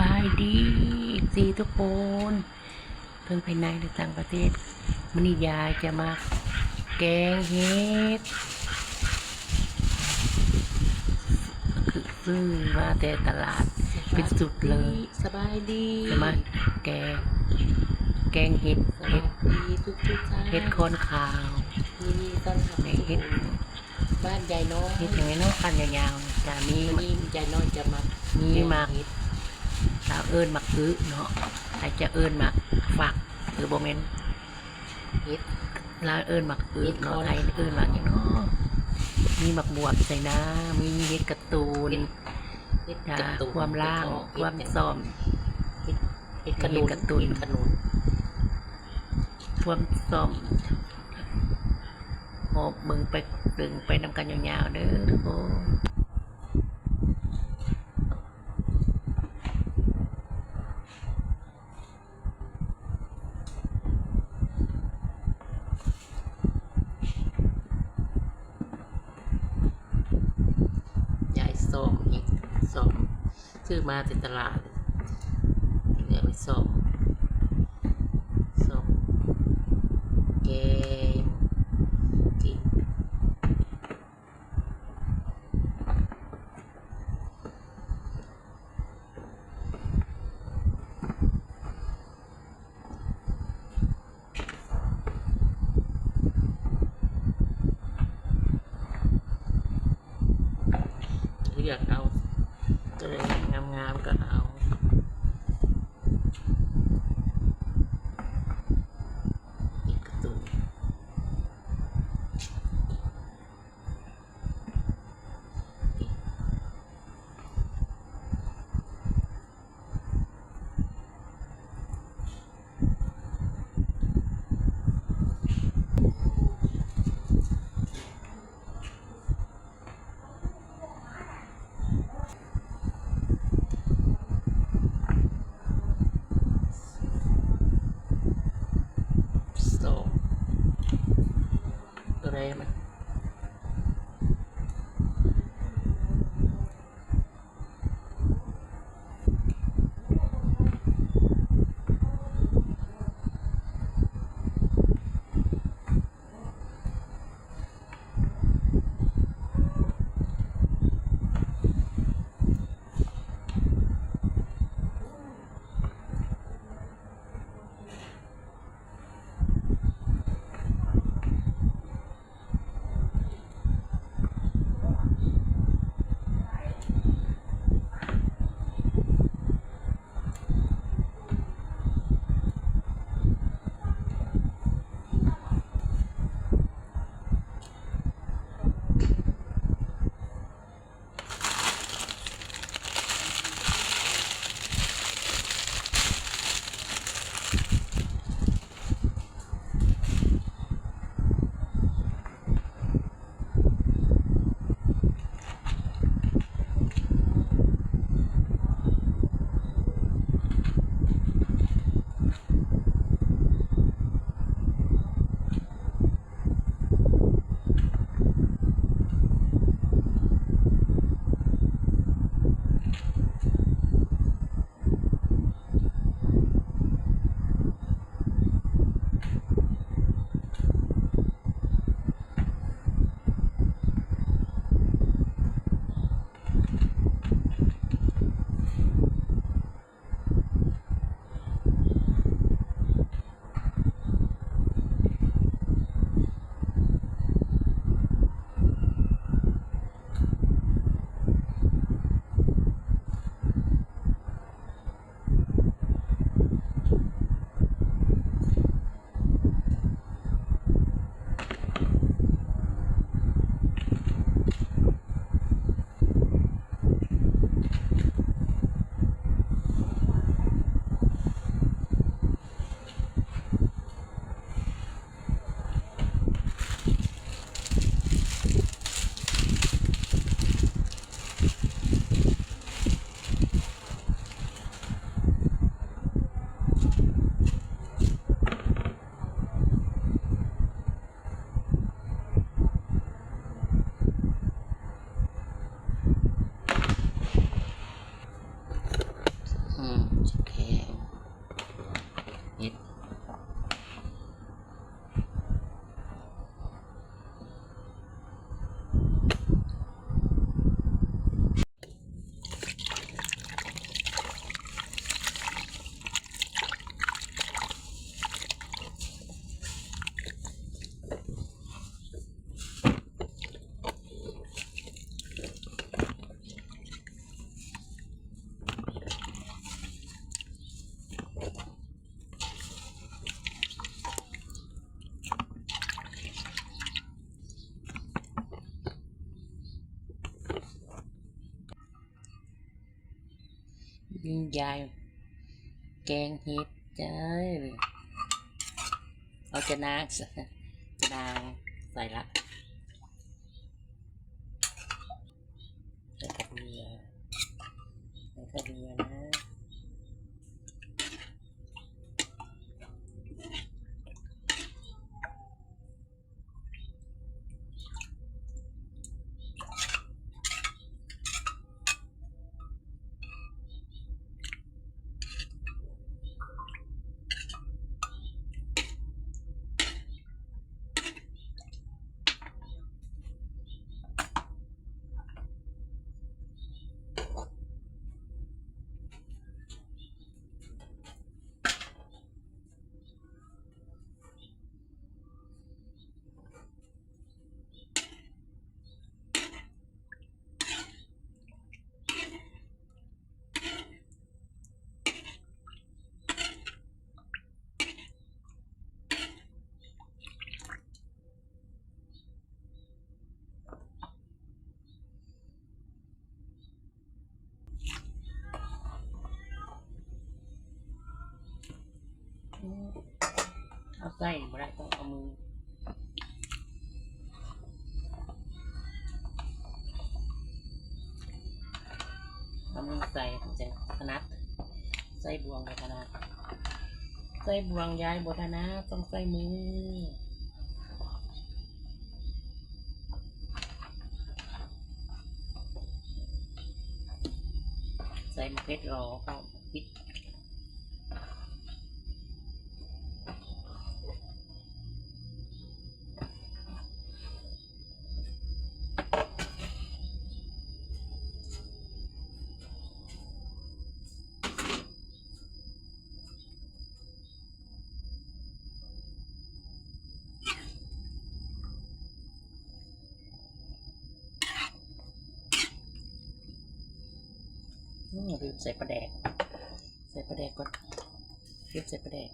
บายดีสิทุกคนเพิ่งไปในหรือต่างประเทศมื้อนี้ยายจะมาแกงเห็ดคือซื้อมาแต่ตลาดเป็นสุดเลยสบายดีจะมาแกงเห็ดสบายดีทุกท่านเห็ดโคนขาว นี่ต้อนรับเห็ดบ้านยายน้อยเห็ดอย่างนี้เนาะพันยาวๆจะมียายน้อยจะมามีหมักสาวเอิญหมักอื้อเนาะอาจจะเอิญหมักฝักหรือโบเมนเห็ดลาวเอิญหมักอื้อเนาะไทยเอิญหมักอย่างเนาะมีหมักบวบใส่น้ำมีเห็ดกระตูนความล่างความซ้อมเห็ดกระตูนความซ้อมหอบมึงไปตึงไปนำกันยาวๆเด้อทุกคนยายส้มเห็ดส้มซื้อมาจากตลาดเนี่ยไปส้มแกงกินเลือกเอาตัวงามๆก็เอาอีกกระตุ้น ยายแกงเห็ดจ้าเอาจะนางใส่ละใส่กระเทียมนะเอาใส่บ่ได้ต้องเอามือใส่จะถนัดใส่บวงบ่ถนัดใส่บวงยายบ่ถนัดต้องใส่มือใส่มะเขือรอก็ปิดลืมใส่ปลาแดกก่อนลืมใส่ปลาแดก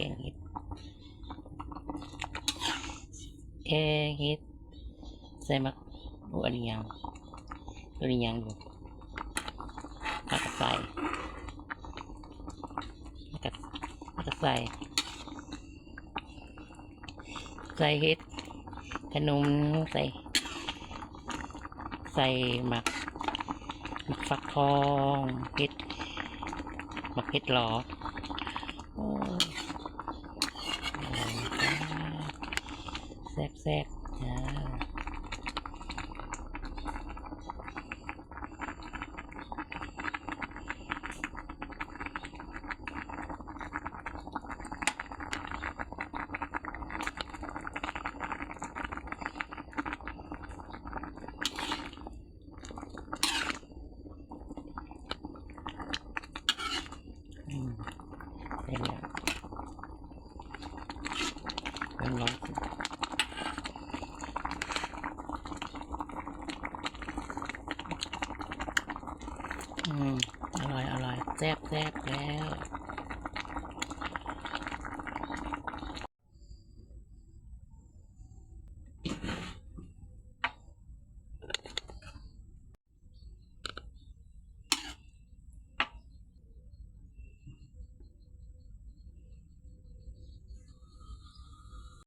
แกงเห็ดแกงเห็ดใส่มักอันนี้ยังอยู่แล้วก็ใส่แล้วก็ใส่เห็ดขนมใส่หมักฟักทองเห็ดหมักเห็ดหลอโอ้ยแซ่บจ้าได้แล้วร้อนอร่อยแซ่บแล้ว